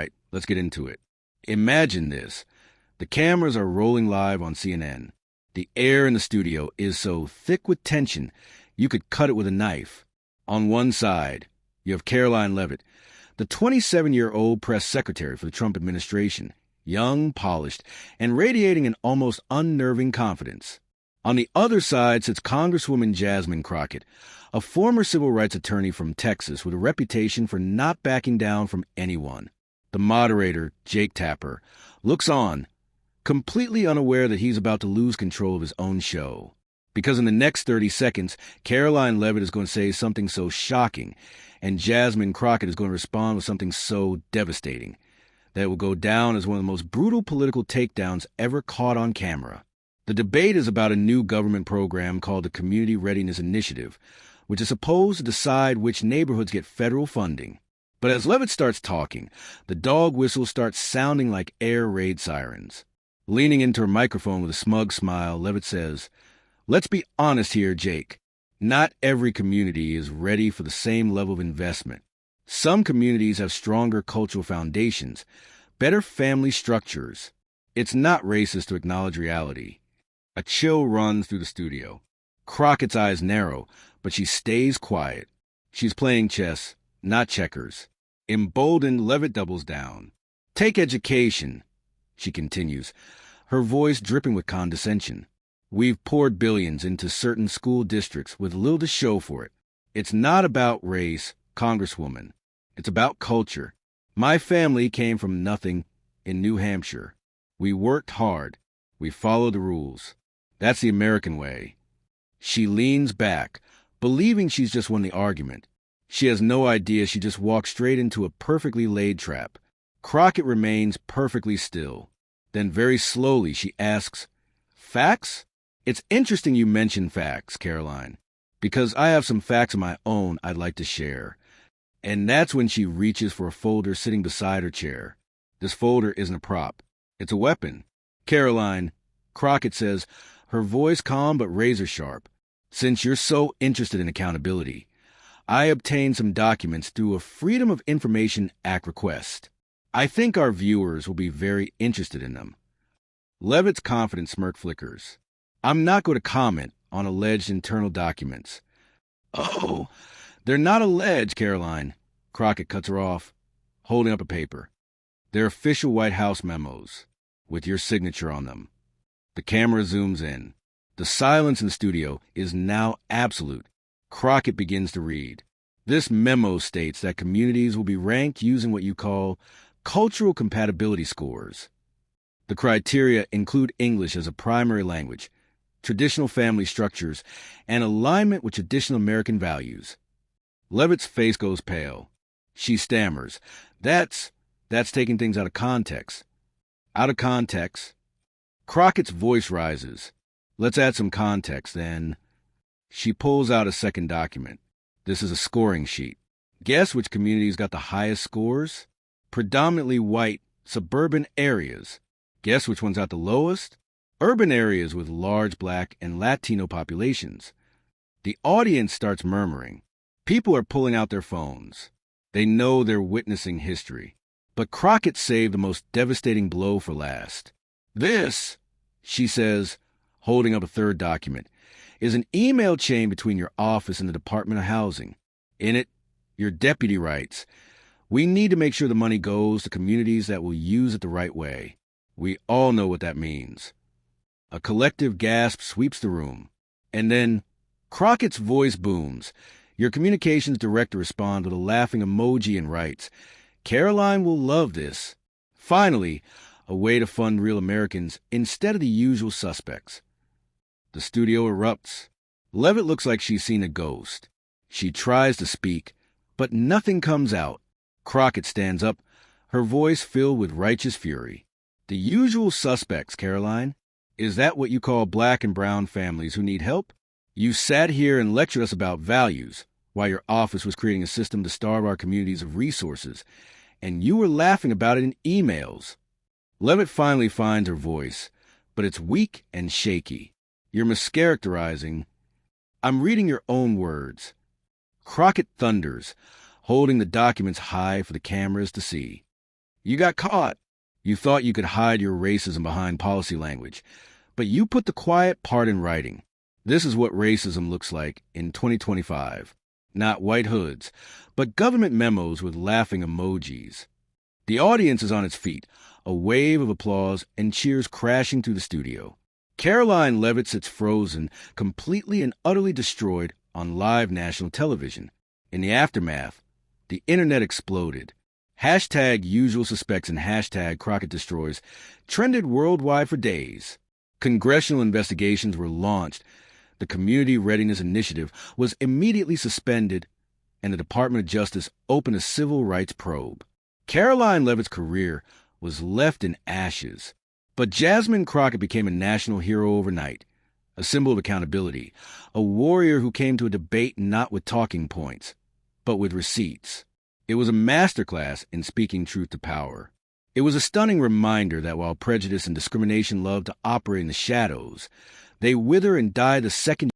Right, let's get into it. Imagine this. The cameras are rolling live on CNN. The air in the studio is so thick with tension, you could cut it with a knife. On one side, you have Karoline Leavitt, the 27-year-old press secretary for the Trump administration, young, polished, and radiating an almost unnerving confidence. On the other side sits Congresswoman Jasmine Crocket, a former civil rights attorney from Texas with a reputation for not backing down from anyone. The moderator, Jake Tapper, looks on, completely unaware that he's about to lose control of his own show. Because in the next 30 seconds, Karoline Leavitt is going to say something so shocking, and Jasmine Crocket is going to respond with something so devastating, that it will go down as one of the most brutal political takedowns ever caught on camera. The debate is about a new government program called the Community Readiness Initiative, which is supposed to decide which neighborhoods get federal funding. But as Leavitt starts talking, the dog whistles start sounding like air raid sirens. Leaning into her microphone with a smug smile, Leavitt says, "Let's be honest here, Jake. Not every community is ready for the same level of investment. Some communities have stronger cultural foundations, better family structures. It's not racist to acknowledge reality." A chill runs through the studio. Crockett's eyes narrow, but she stays quiet. She's playing chess, not checkers. Emboldened, Leavitt doubles down. "Take education," she continues, her voice dripping with condescension. "We've poured billions into certain school districts with little to show for it. It's not about race, Congresswoman. It's about culture. My family came from nothing in New Hampshire. We worked hard. We followed the rules. That's the American way." She leans back, believing she's just won the argument. She has no idea she just walked straight into a perfectly laid trap. Crocket remains perfectly still. Then very slowly she asks, "Facts? It's interesting you mention facts, Karoline, because I have some facts of my own I'd like to share." And that's when she reaches for a folder sitting beside her chair. This folder isn't a prop. It's a weapon. "Karoline," Crocket says, her voice calm but razor sharp, "since you're so interested in accountability, I obtained some documents through a Freedom of Information Act request. I think our viewers will be very interested in them." Leavitt's confident smirk flickers. "I'm not going to comment on alleged internal documents." "Oh, they're not alleged, Karoline," Crocket cuts her off, holding up a paper. "They're official White House memos, with your signature on them." The camera zooms in. The silence in the studio is now absolute. Crocket begins to read. "This memo states that communities will be ranked using what you call cultural compatibility scores. The criteria include English as a primary language, traditional family structures, and alignment with traditional American values." Leavitt's face goes pale. She stammers, That's taking things out of context." "Out of context?" Crockett's voice rises. "Let's add some context, then." She pulls out a second document. This is a scoring sheet. Guess which communities got the highest scores? Predominantly white, suburban areas. Guess which ones got the lowest? Urban areas with large Black and Latino populations. The audience starts murmuring. People are pulling out their phones. They know they're witnessing history. But Crocket saved the most devastating blow for last. "This," she says, holding up a third document, "is an email chain between your office and the Department of Housing. In it, your deputy writes, 'We need to make sure the money goes to communities that will use it the right way.' We all know what that means." A collective gasp sweeps the room. And then Crockett's voice booms. Your communications director responds with a laughing emoji and writes, "Karoline will love this. Finally, a way to fund real Americans instead of the usual suspects." The studio erupts. Leavitt looks like she's seen a ghost. She tries to speak, but nothing comes out. Crocket stands up, her voice filled with righteous fury. "The usual suspects, Karoline? Is that what you call Black and brown families who need help? You sat here and lectured us about values, while your office was creating a system to starve our communities of resources, and you were laughing about it in emails." Leavitt finally finds her voice, but it's weak and shaky. "You're mischaracterizing. I'm reading your own words." Crocket thunders, holding the documents high for the cameras to see. You got caught. You thought you could hide your racism behind policy language, but you put the quiet part in writing. This is what racism looks like in 2025. Not white hoods, but government memos with laughing emojis. The audience is on its feet, a wave of applause and cheers crashing through the studio. Karoline Leavit sits frozen, completely and utterly destroyed on live national television. In the aftermath, the internet exploded. Hashtag usual suspects and hashtag Crocket destroys trended worldwide for days. Congressional investigations were launched. The Community Readiness Initiative was immediately suspended, and the Department of Justice opened a civil rights probe. Karoline Leavit's career was left in ashes, but Jasmine Crocket became a national hero overnight, a symbol of accountability, a warrior who came to a debate not with talking points, but with receipts. It was a masterclass in speaking truth to power. It was a stunning reminder that while prejudice and discrimination love to operate in the shadows, they wither and die the second